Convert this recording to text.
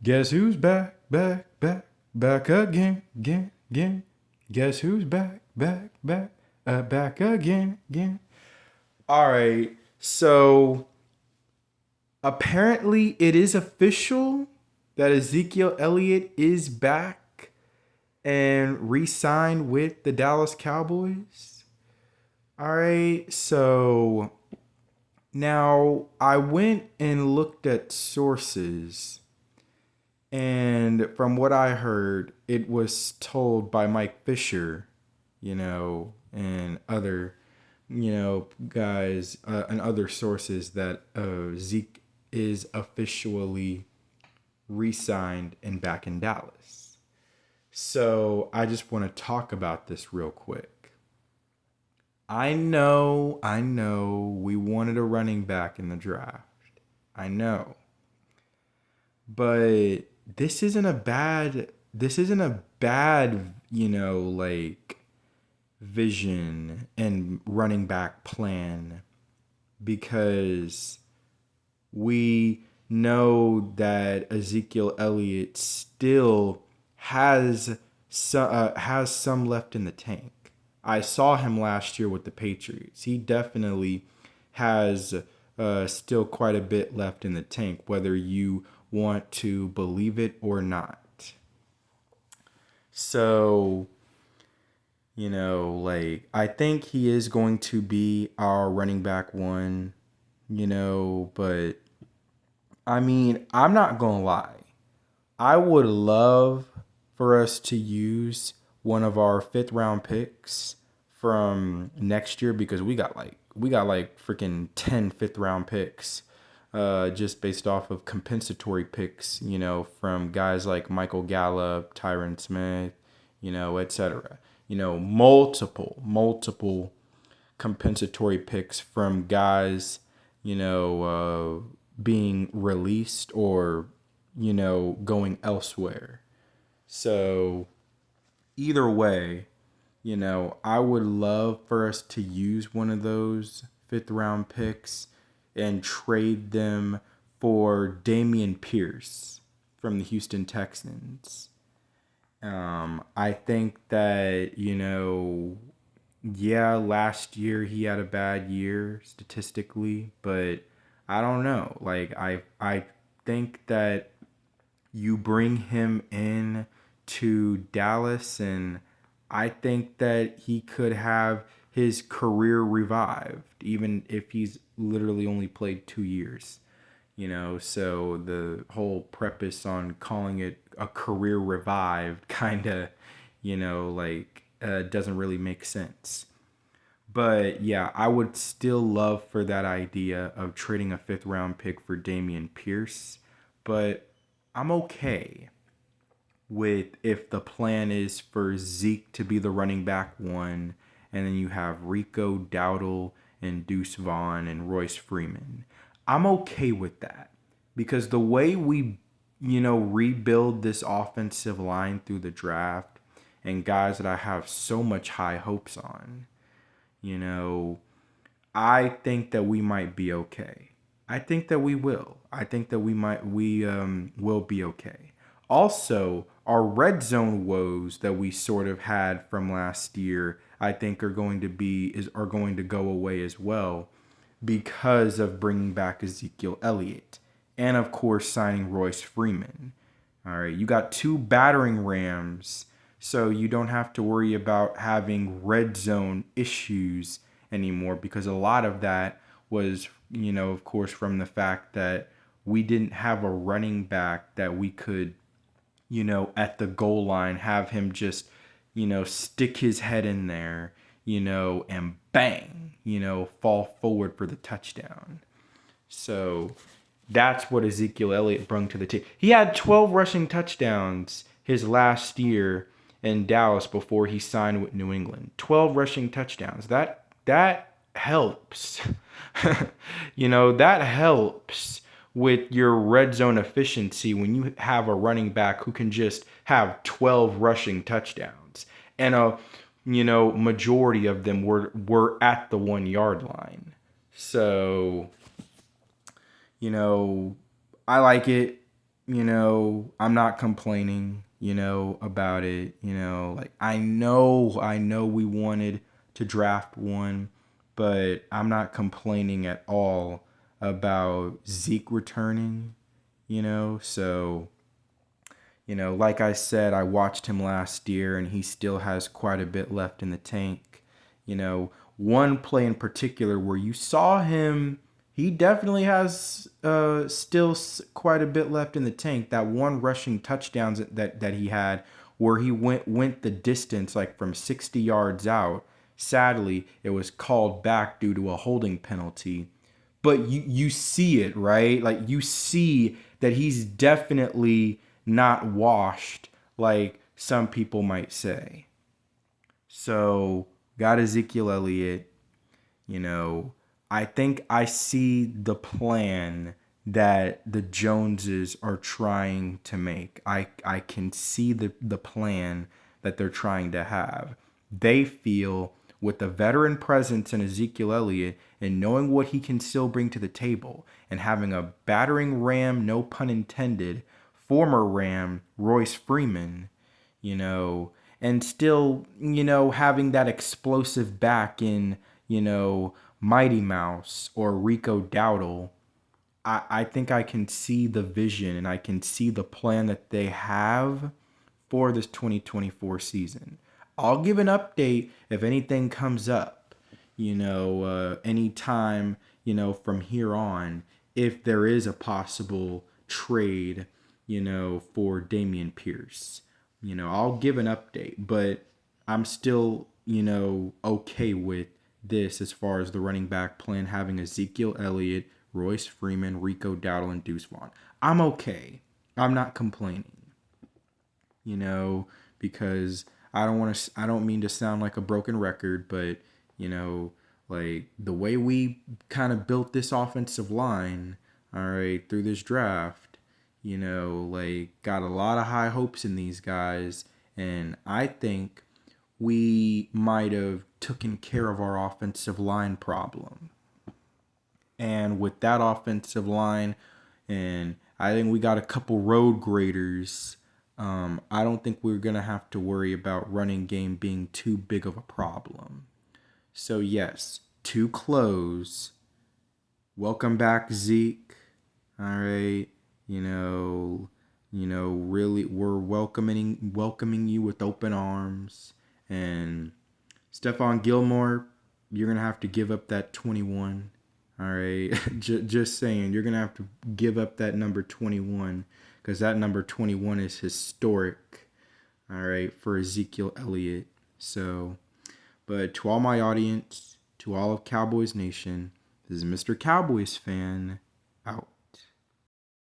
Guess who's back, back, back, back again, again, again. Guess who's back, back, back, back again, again. All right, so apparently it is official that Ezekiel Elliott is back and re-signed with the Dallas Cowboys. All right, so now I went and looked at sources, and from what I heard, it was told by Mike Fisher, and other, guys and other sources that Zeke is officially re-signed and back in Dallas. So I just want to talk about this real quick. I know, we wanted a running back in the draft. I know. But this isn't a bad, vision and running back plan, because we know that Ezekiel Elliott still has some left in the tank. I saw him last year with the Patriots. He definitely has still quite a bit left in the tank, whether you want to believe it or not. So, I think he is going to be our running back one, but I mean, I'm not going to lie. I would love for us to use one of our fifth round picks from next year, because we got like freaking 10 fifth round picks, just based off of compensatory picks, from guys like Michael Gallup, Tyron Smith, etc. Multiple compensatory picks from guys, being released or, going elsewhere. So either way, I would love for us to use one of those fifth round picks and trade them for Dameon Pierce from the Houston Texans. I think that, yeah, last year he had a bad year statistically, but I don't know. Like I think that you bring him in to Dallas, and I think that he could have his career revived, even if he's literally only played 2 years. So the whole preface on calling it a career revived kind of, doesn't really make sense. But yeah, I would still love for that idea of trading a fifth round pick for Dameon Pierce. But I'm okay with, if the plan is for Zeke to be the running back one, and then you have Rico Dowdle and Deuce Vaughn and Royce Freeman. I'm okay with that, because the way we, rebuild this offensive line through the draft, and guys that I have so much high hopes on, you know, I think that we might be okay. I think that we will. I think that we will be okay. Also, our red zone woes that we sort of had from last year, I think are going to go away as well, because of bringing back Ezekiel Elliott, and of course signing Royce Freeman. All right, you got two battering rams, so you don't have to worry about having red zone issues anymore, because a lot of that was, of course, from the fact that we didn't have a running back that we could, at the goal line have him just, stick his head in there, and bang, fall forward for the touchdown. So that's what Ezekiel Elliott brought to the team. He had 12 rushing touchdowns his last year in Dallas before he signed with New England. 12 rushing touchdowns. That helps. That helps with your red zone efficiency when you have a running back who can just have 12 rushing touchdowns, and a majority of them were at the 1 yard line. So, I like it. I'm not complaining, about it. Like I know we wanted to draft one, but I'm not complaining at all about Zeke returning, So, like I said, I watched him last year and he still has quite a bit left in the tank. One play in particular where you saw him, he definitely has still quite a bit left in the tank. That one rushing touchdowns that he had where he went the distance like from 60 yards out. Sadly, it was called back due to a holding penalty. But you see it, right? Like you see that he's definitely not washed like some people might say. So, got Ezekiel Elliott, you know, I think I see the plan that the Joneses are trying to make. I can see the plan that they're trying to have. They feel with the veteran presence in Ezekiel Elliott and knowing what he can still bring to the table and having a battering ram, no pun intended, former Ram, Royce Freeman, you know, and still, having that explosive back in, Mighty Mouse or Rico Dowdle, I think I can see the vision and I can see the plan that they have for this 2024 season. I'll give an update if anything comes up, anytime, from here on, if there is a possible trade, for Dameon Pierce. I'll give an update, but I'm still, okay with this as far as the running back plan having Ezekiel Elliott, Royce Freeman, Rico Dowdle, and Deuce Vaughn. I'm okay. I'm not complaining, because I don't mean to sound like a broken record, but, like the way we kind of built this offensive line, all right, through this draft, like got a lot of high hopes in these guys. And I think we might have taken care of our offensive line problem. And with that offensive line, and I think we got a couple road graders. I don't think we're going to have to worry about running game being too big of a problem. So, yes, to close, welcome back, Zeke. All right. Really, we're welcoming you with open arms. And Stephon Gilmore, you're going to have to give up that 21. All right. Just saying, you're going to have to give up that number 21 because that number 21 is historic. All right. For Ezekiel Elliott. So, but to all my audience, to all of Cowboys Nation, this is Mr. Cowboys fan out.